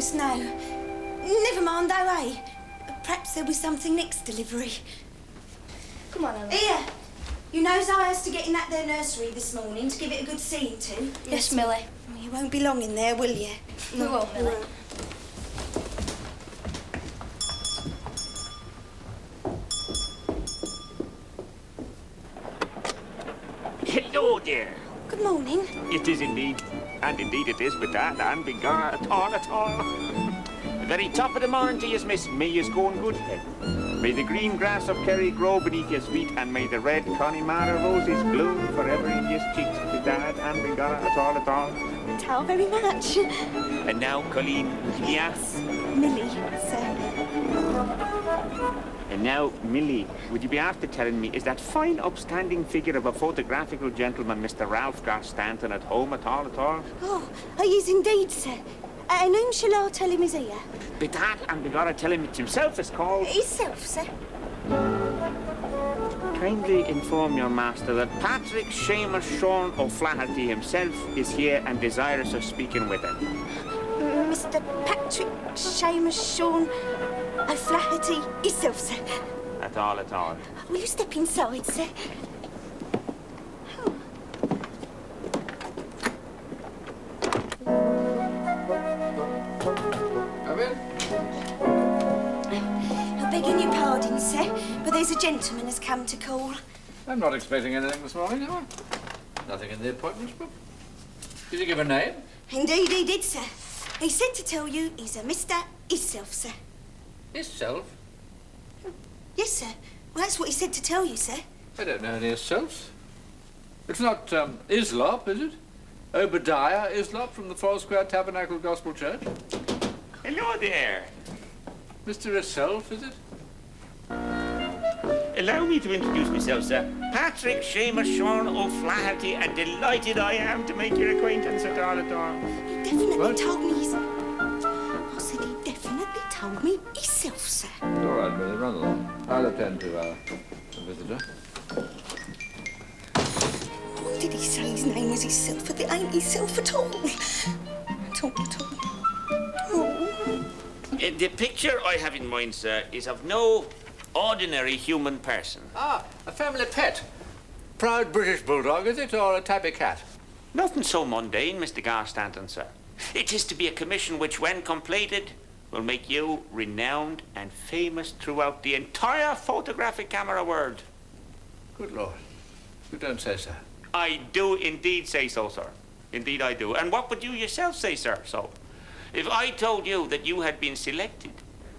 just now. Never mind, though, eh? Perhaps there'll be something next delivery. Come on, Ellen. Here. You knows I has to get in that there nursery this morning to give it a good seeing to. Yes, Millie. Well, you won't be long in there, will you? We won't, Millie. Hello there. Good morning. It is indeed. And indeed it is with that and begone at all. The very top of the morning to you, miss. May yous go in good health. May the green grass of Kerry grow beneath your feet, and may the red Connemara roses bloom forever in your cheeks. Bedad and begone at all. Tell very much. And now, Colleen, yes. Millie, sir. And now, Millie, would you be after telling me, is that fine upstanding figure of a photographical gentleman, Mr. Ralph Garstanton, at home at all? Oh, he is indeed, sir. And whom shall I tell him is here? Bedad and begone tell him it himself is called. Himself, sir. Kindly inform your master that Patrick Seamus Sean O'Flaherty himself is here and desirous of speaking with him. Mr. Patrick Seamus Sean O'Flaherty himself, sir. At all. Will you step inside, sir? Come in. I'm begging your pardon, sir, but there's a gentleman has come to call. I'm not expecting anything this morning, am I? Nothing in the appointments book. Did you give a name? Indeed he did, sir. He said to tell you he's a Mr. Hisself, sir. Hisself? Yes, sir. Well, that's what he said to tell you, sir. I don't know any Hisselfs. It's not Islop, is it? Obadiah Islop from the Foursquare Tabernacle Gospel Church? Hello there. Mr. Hisself, is it? Allow me to introduce myself, sir. Patrick Seamus Sean O'Flaherty, and delighted I am to make your acquaintance at all. He definitely What? told me I said he definitely told me himself, sir. All right, Billy, run along. I'll attend to the visitor. Did he say his name was himself, but it ain't himself at all? At all. Oh. The picture I have in mind, sir, is of no ordinary human person. Ah, a family pet. Proud British bulldog, is it, or a tabby cat? Nothing so mundane, Mr. Garstanton, sir. It is to be a commission which, when completed, will make you renowned and famous throughout the entire photographic camera world. Good Lord. You don't say so. I do indeed say so, sir. Indeed I do. And what would you yourself say, sir, so? If I told you that you had been selected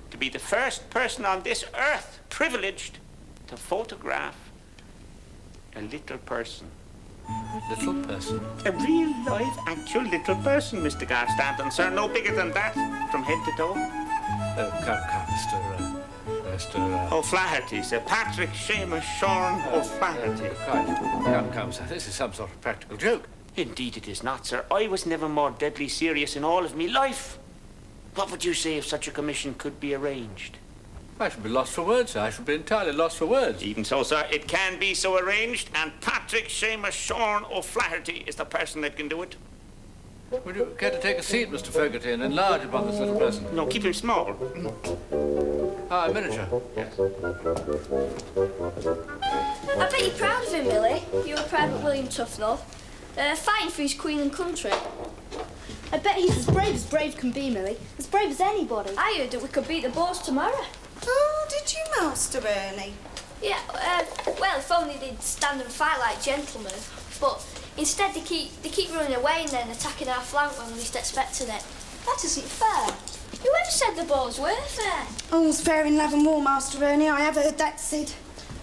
to be the first person on this earth privileged to photograph a little person. Little person? A real, live, actual little person, Mr. Garstanton, sir. No bigger than that, from head to toe. Come, Mr. O'Flaherty, Sir Patrick Seamus Sean O'Flaherty. Come, sir. This is some sort of practical joke. Indeed it is not, sir. I was never more deadly serious in all of me life. What would you say if such a commission could be arranged? I should be lost for words, sir. I should be entirely lost for words. Even so, sir, it can be so arranged, and Patrick Seamus Sean O'Flaherty is the person that can do it. Would you care to take a seat, Mr. Fogarty, and enlarge upon this little person? No, keep him small. Ah, a miniature. Yes. I bet you're proud of him, Millie. You're a Private William Tufnell. Fighting for his queen and country. I bet he's as brave can be, Millie. As brave as anybody. I heard that we could beat the Boers tomorrow. Oh, did you, Master Ernie? Yeah, well, if only they'd stand and fight like gentlemen. But instead they keep running away and then attacking our flank when we least expecting it. That isn't fair. Whoever said the Boers were fair? All's fair in love and war, Master Ernie. I have heard that said.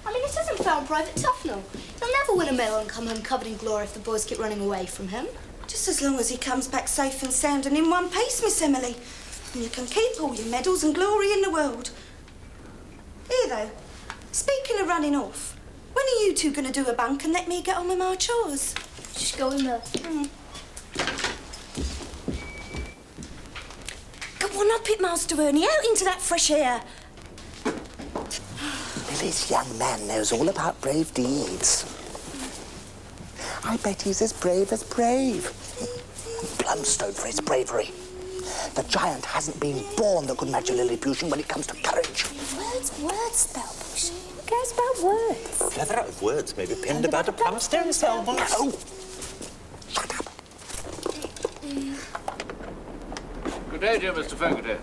I mean, it isn't fair on Private Tufnell. He'll never win a medal and come home covered in glory if the boys keep running away from him. Just as long as he comes back safe and sound and in one piece, Miss Emily. And you can keep all your medals and glory in the world. Here, though, speaking of running off, when are you two going to do a bunk and let me get on with my chores? Just go in there. Go on up it, Master Ernie, out into that fresh air. This young man knows all about brave deeds. I bet he's as brave as brave. Plumstone for his bravery. The giant hasn't been born that could match a Lilliputian when it comes to courage. Words, Spellbush. Who cares about words? A plethora of words may be pinned about a plumster, Spellbush. No! Shut up. Good day, dear Mr. Fogarty.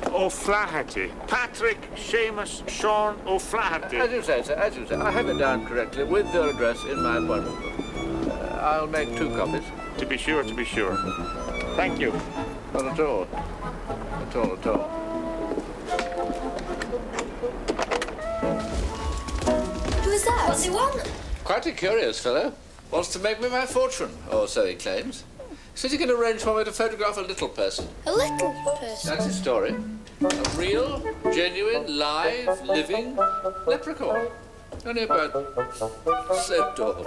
O'Flaherty. Patrick Seamus Sean O'Flaherty. As you say, sir, as you say. I have it down correctly with your address in my appointment book. I'll make 2 copies. To be sure, to be sure. Thank you. Not at all. At all, at all. Who is that? What do you want? Quite a curious fellow. Wants to make me my fortune, or so he claims. Says he can arrange for me to photograph a little person. A little person. That's his story. A real, genuine, live, living leprechaun. Only about so tall.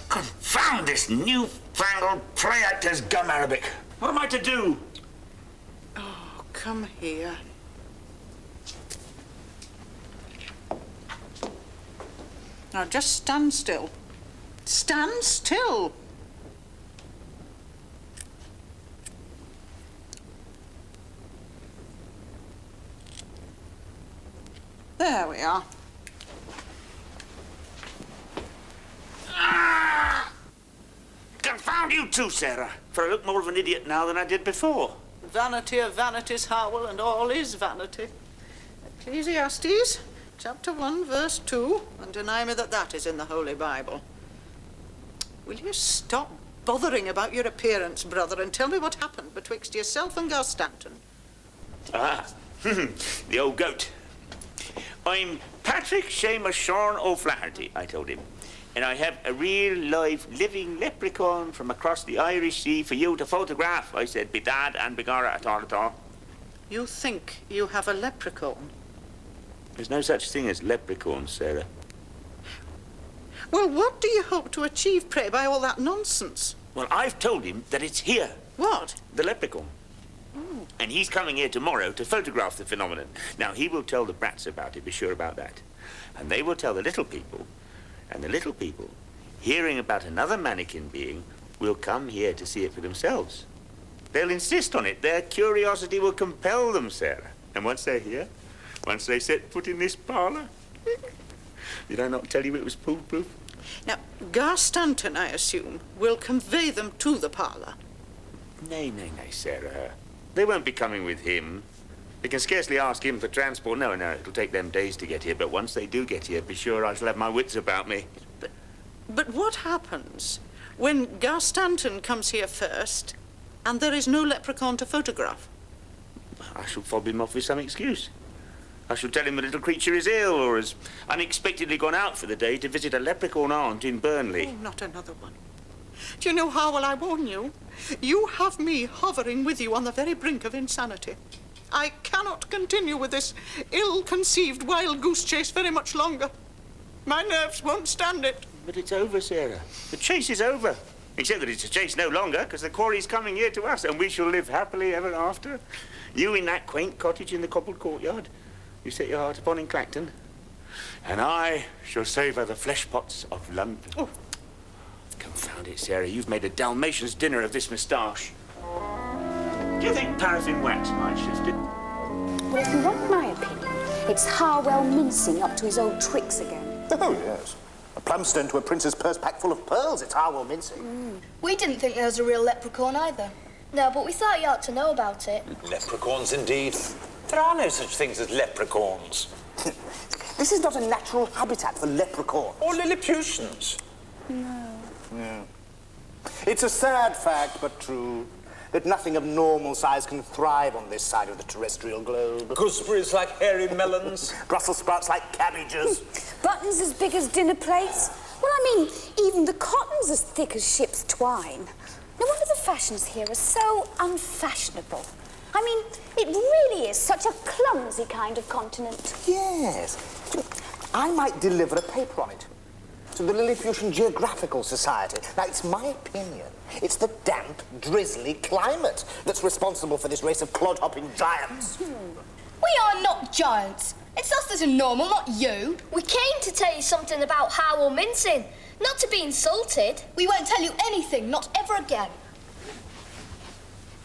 Confound this newfangled play actor's gum Arabic. What am I to do? Oh, come here. Now, just stand still. Stand still. There we are. Confound you too, Sarah. For I look more of an idiot now than I did before. Vanity of vanities, Howell, and all is vanity. Ecclesiastes, chapter 1, verse 2, and deny me that that is in the Holy Bible. Will you stop bothering about your appearance, brother, and tell me what happened betwixt yourself and Garstanton? Ah, the old goat. I'm Patrick Seamus Sean O'Flaherty, I told him. And I have a real, live, living leprechaun from across the Irish Sea for you to photograph. I said, bedad and begorra at all. You think you have a leprechaun? There's no such thing as leprechauns, Sarah. Well, what do you hope to achieve, pray, by all that nonsense? Well, I've told him that it's here. What? The leprechaun. Oh. And he's coming here tomorrow to photograph the phenomenon. Now, he will tell the brats about it, be sure about that. And they will tell the little people. And the little people, hearing about another mannequin being, will come here to see it for themselves. They'll insist on it. Their curiosity will compel them, Sarah. And once they're here, once they set foot in this parlour, did I not tell you it was foolproof? Now, Garstanton, I assume, will convey them to the parlour. Nay, Sarah. They won't be coming with him. They can scarcely ask him for transport. No, it'll take them days to get here, but once they do get here, be sure I shall have my wits about me. But what happens when Garstanton comes here first and there is no leprechaun to photograph? I shall fob him off with some excuse. I shall tell him the little creature is ill or has unexpectedly gone out for the day to visit a leprechaun aunt in Burnley. Oh, not another one. Do you know, Howell, I warn you, you have me hovering with you on the very brink of insanity. I cannot continue with this ill-conceived wild goose chase very much longer. My nerves won't stand it. But it's over, Sarah. The chase is over. Except that it's a chase no longer, because the quarry's coming here to us, and we shall live happily ever after. You in that quaint cottage in the cobbled courtyard you set your heart upon in Clacton, and I shall savour the flesh pots of London. Oh. Confound it, Sarah, you've made a Dalmatian's dinner of this moustache. Do you think paraffin wax might shift it? Well, if you want my opinion, it's Harwell mincing up to his old tricks again. Oh, yes. A plumstone to a prince's purse pack full of pearls. It's Harwell mincing. We didn't think there was a real leprechaun either. No, but we thought you ought to know about it. Leprechauns, indeed. There are no such things as leprechauns. This is not a natural habitat for leprechauns. Or Lilliputians. No. It's a sad fact, but true, that nothing of normal size can thrive on this side of the terrestrial globe. Gooseberries like hairy melons. Brussels sprouts like cabbages. Buttons as big as dinner plates. Well, I mean, even the cotton's as thick as ship's twine. No wonder the fashions here are so unfashionable. I mean, it really is such a clumsy kind of continent. Yes. I might deliver a paper on it to the Lilliputian Geographical Society. Now, it's my opinion. It's the damp, drizzly climate that's responsible for this race of clod-hopping giants. We are not giants. It's us that are normal, not you. We came to tell you something about Harwell mincing, not to be insulted. We won't tell you anything, not ever again.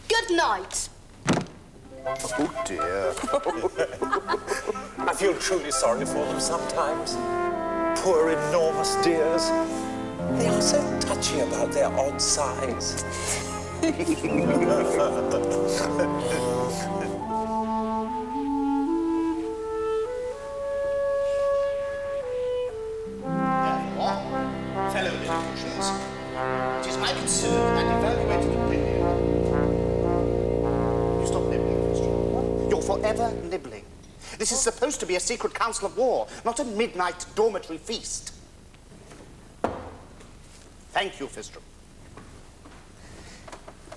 Good night. Oh, dear. I feel truly sorry for them sometimes. Poor enormous dears. They are so touchy about their odd size. Fellow Lilliputians, it is my concern and evaluated opinion. You stop nibbling, Christian. You're forever nibbling. This is supposed to be a secret council of war, not a midnight dormitory feast. Thank you, Fistrom.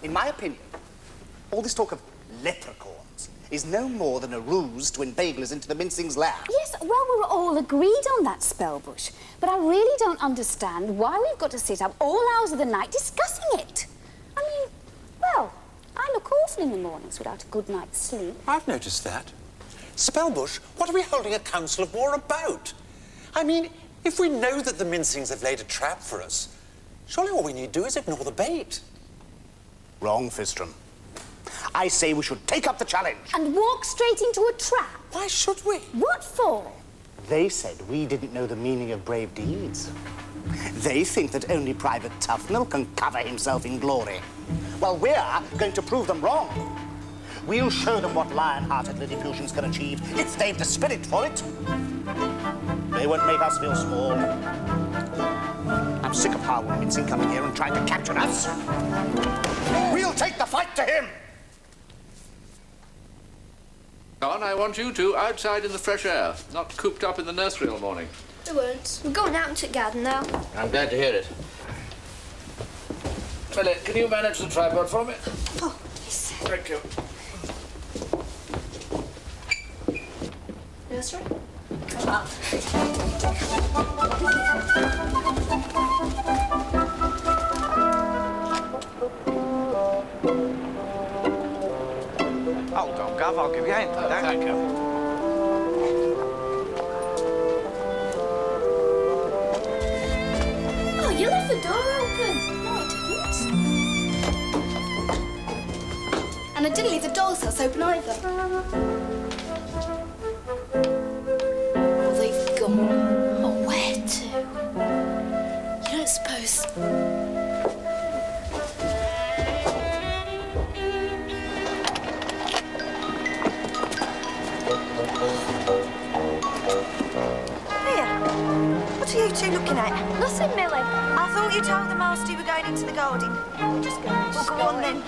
In my opinion, all this talk of leprechauns is no more than a ruse to inveigle us into the mincing's lair. Yes, well, we were all agreed on that, Spellbush. But I really don't understand why we've got to sit up all hours of the night discussing it. I mean, well, I look awful in the mornings without a good night's sleep. I've noticed that. Spellbush, what are we holding a council of war about? I mean, if we know that the mincings have laid a trap for us, surely all we need to do is ignore the bait. Wrong, Fistrom. I say we should take up the challenge. And walk straight into a trap. Why should we? What for? They said we didn't know the meaning of brave deeds. They think that only Private Tufnell can cover himself in glory. Well, we're going to prove them wrong. We'll show them what lion-hearted Lilliputians can achieve if they've the spirit for it. They won't make us feel small. I'm sick of Harwell Mincing coming here and trying to capture us. We'll take the fight to him. Don, I want you two outside in the fresh air, not cooped up in the nursery all morning. We won't. We're going out into the garden now. I'm glad to hear it. Millie, can you manage the tripod for me? Oh, yes. Thank you. Nursery? Hold on, Gov, I'll give you a hand. Thank you. Oh, you left the door open. No, I didn't. And I didn't leave the doll's house open either. Oh, they've gone. Oh, where to? You don't suppose... Here. What are you two looking at? Nothing, Millie. I thought you told the master you were going into the garden. Just go. Well, go on then.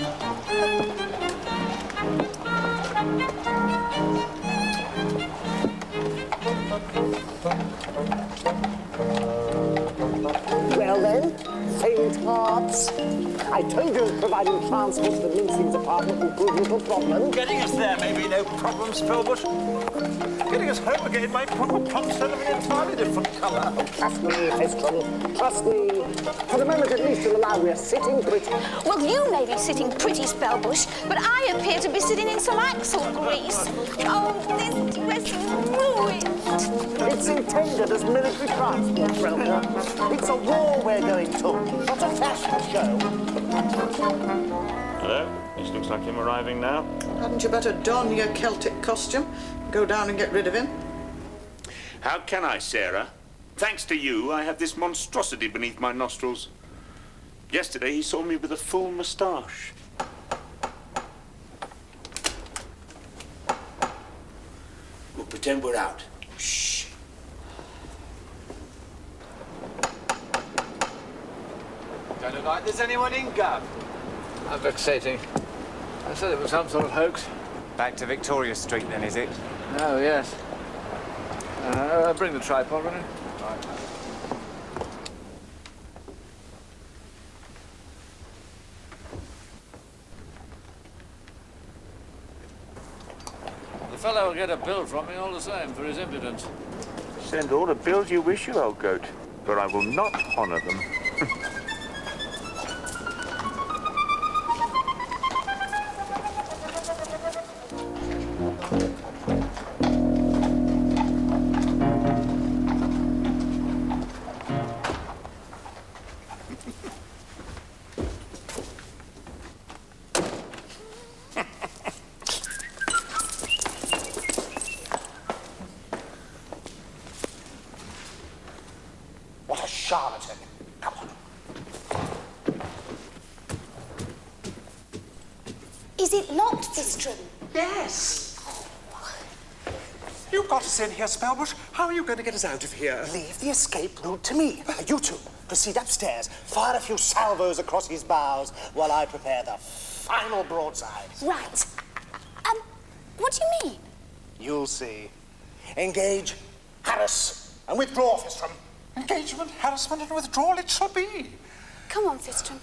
Well then, faint hearts. I told you providing transport to the mincing's apartment would prove little problem. Getting us there may be no problem, Spellbush. Getting us home again might prove a punstone of an entirely different colour. Trust me, Fistrom, trust me. For the moment, at least, you'll allow we're sitting pretty. Well, you may be sitting pretty, Spellbush, but I appear to be sitting in some axle grease. Oh, this dress is ruined. It's intended as military transport, Relka. It's a war we're going to, not a fashion show. Hello, this looks like him arriving now. Hadn't you better don your Celtic costume? Go down and get rid of him? How can I, Sarah? Thanks to you, I have this monstrosity beneath my nostrils. Yesterday, he saw me with a full moustache. We'll pretend we're out. Shh. Don't look like there's anyone in, Gov. How vexating. I said it was some sort of hoax. Back to Victoria Street, then, is it? Oh, yes. Bring the tripod, will you? The fellow will get a bill from me all the same for his impudence. Send all the bills you wish, you old goat, but I will not honour them. charlatan. Come on. Is it locked, Fistrum? Yes. You got us in here, Spellbush. How are you going to get us out of here? Leave the escape route to me. You two proceed upstairs, fire a few salvos across his bows while I prepare the final broadside. Right. What do you mean? You'll see. Engage, harass, and withdraw, Fistrum. Engagement, harassment, and withdrawal it shall be. Come on, Fistrum.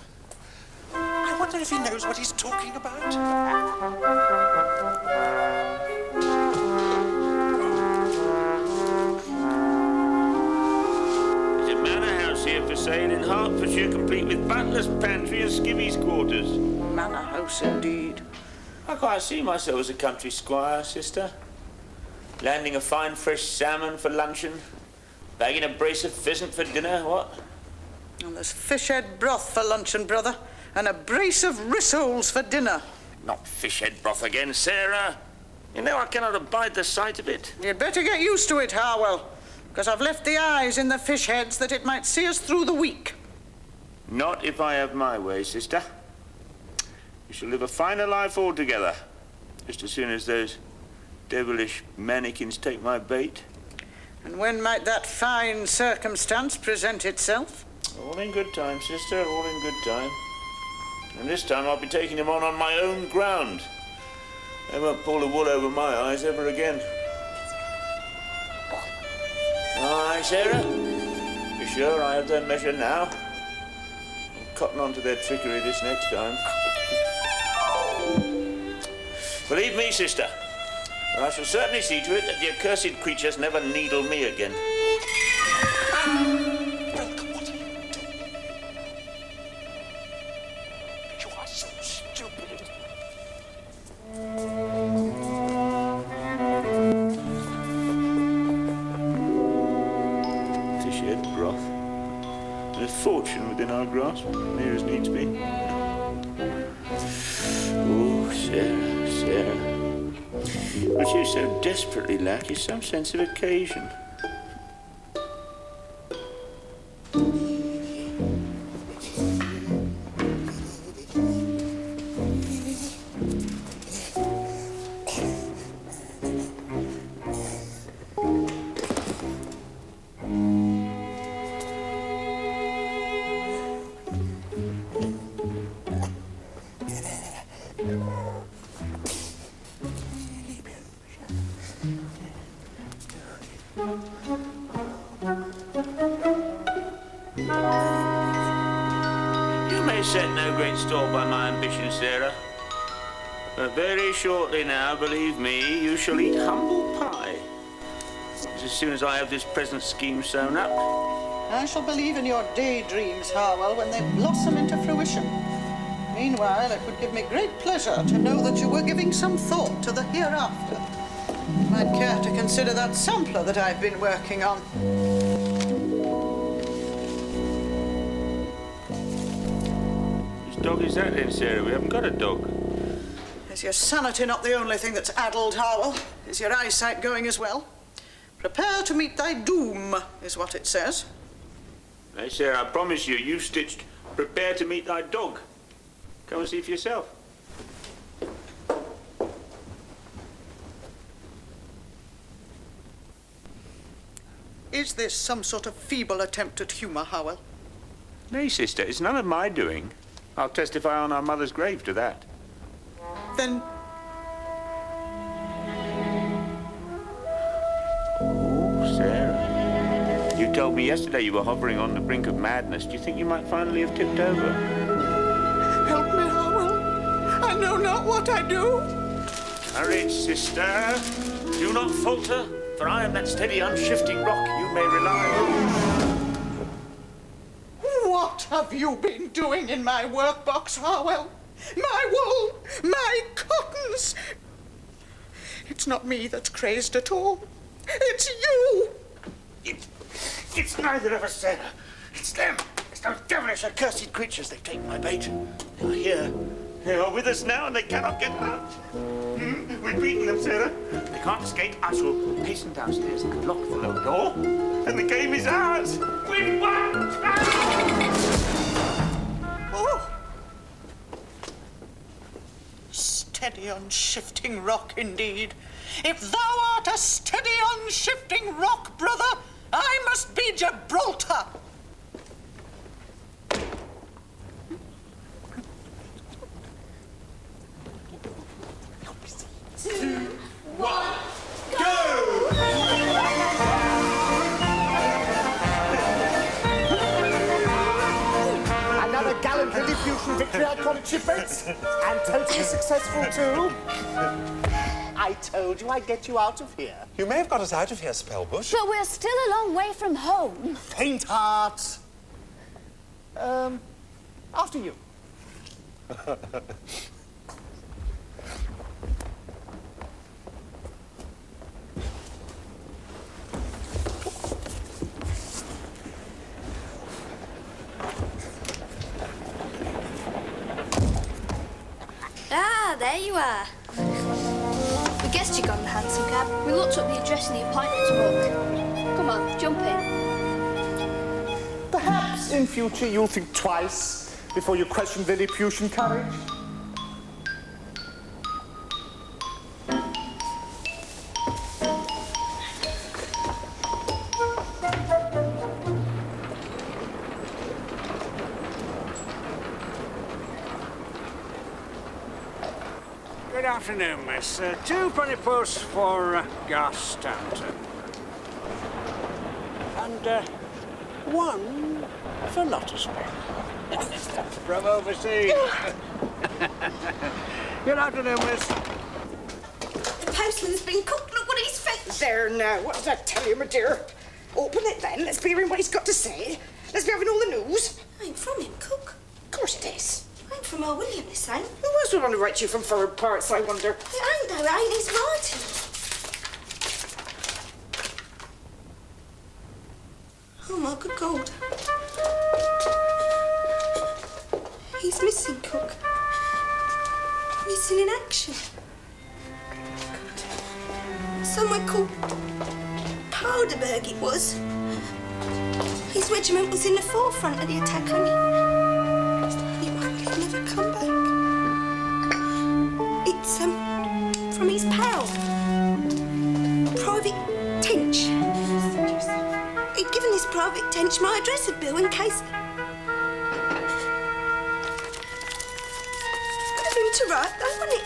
I wonder if he knows what he's talking about. There's a manor house here for sale in Hertfordshire, complete with butler's pantry and skivvy's quarters. Manor house indeed. I quite see myself as a country squire, sister. Landing a fine fresh salmon for luncheon, bagging a brace of pheasant for dinner, what? And there's fish head broth for luncheon, brother, and a brace of rissoles for dinner. Not fish head broth again, Sarah. You know I cannot abide the sight of it. You'd better get used to it, Harwell, because I've left the eyes in the fish heads that it might see us through the week. Not if I have my way, sister. You shall live a finer life altogether, just as soon as those devilish mannikins take my bait. And when might that fine circumstance present itself? All in good time, sister, all in good time. And this time I'll be taking him on my own ground. They won't pull the wool over my eyes ever again. Aye, Sarah? You sure I have their measure now? I'll cotton on to their trickery this next time. Believe me, sister, I shall certainly see to it that the accursed creatures never needle me again. Fortune within our grasp, near as needs be. Oh, Sarah, Sarah. What you so desperately lack is some sense of occasion. You may set no great store by my ambition, Sarah. But very shortly now, believe me, you shall eat humble pie. As soon as I have this present scheme sewn up. I shall believe in your daydreams, Harwell, when they blossom into fruition. Meanwhile, it would give me great pleasure to know that you were giving some thought to the hereafter. You might care to consider that sampler that I've been working on. Whose dog is that then, Sarah? We haven't got a dog. Is your sanity not the only thing that's addled, Harwell? Is your eyesight going as well? Prepare to meet thy doom, is what it says. Hey, Sarah, I promise you, you've stitched prepare to meet thy dog. Come and see for yourself. Is this some sort of feeble attempt at humour, Harwell? Nay, sister, it's none of my doing. I'll testify on our mother's grave to that. Then... Oh, Sarah. You told me yesterday you were hovering on the brink of madness. Do you think you might finally have tipped over? Help me, Harwell. I know not what I do. Courage, sister. Do not falter, for I am that steady, unshifting rock you may rely on. What have you been doing in my workbox, Harwell? My wool, my cottons. It's not me that's crazed at all. It's you. It's neither of us, Sarah. It's them. It's those devilish, accursed creatures. They've taken my bait. They are here. They are with us now, and they cannot get out. We've beaten them, Sarah. They can't escape. I shall hasten downstairs and lock the lower door, and the game is ours. We've won! steady, unshifting rock indeed. If thou art a steady, unshifting rock, brother, I must be Gibraltar. Another gallant Lilliputian victory, I call it, shipmates. And totally successful, too. I told you I'd get you out of here. You may have got us out of here, Spellbush. But we're still a long way from home. Faint heart. After you. Ah, there you are. We guessed you got in the hansom cab. We looked up the address in the appointments book. Come on, jump in. Perhaps in future you'll think twice before you question Lilliputian courage. Good afternoon, miss. 2 penny posts for Gas Stanton. And 1 for Lottersby. From overseas. Good afternoon, miss. The postman's been cooked. Look what he's fetched. There now, what did I tell you, my dear? Open it then, let's hear him what he's got to say. Let's be having all the news. Ain't from him, Cook. Of course it is. Ain't from old William, this ain't. Who else would want to write you from foreign parts, I wonder? It ain't, though. It ain't his writing. Oh, my good God. He's missing, Cook. Missing in action. Somewhere called Powderburg it was. His regiment was in the forefront of the attack, only he won't never come back. It's from his pal, Private Tench. He'd given his Private Tench my address at Bill in case. Good of him to write, though, wasn't it?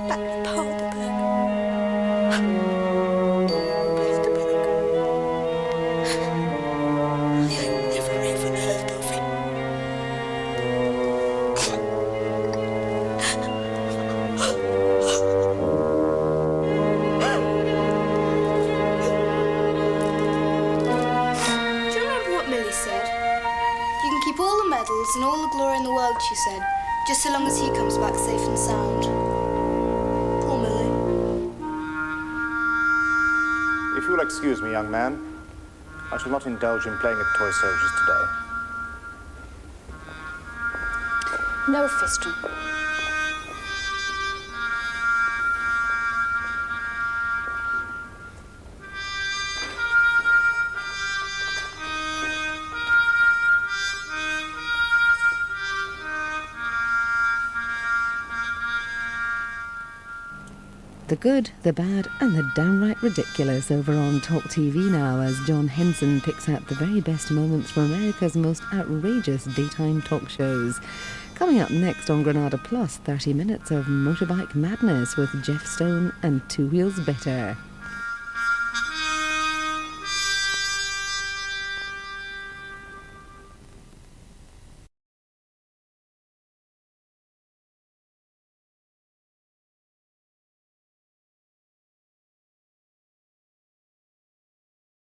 Back Powderburg. And all the glory in the world, she said, just so long as he comes back safe and sound. Poor Millie. If you'll excuse me, young man, I shall not indulge in playing at toy soldiers today. No, Fistron. The good, the bad and the downright ridiculous over on Talk TV now as John Henson picks out the very best moments from America's most outrageous daytime talk shows. Coming up next on Granada Plus, 30 minutes of motorbike madness with Jeff Stone and Two Wheels Better.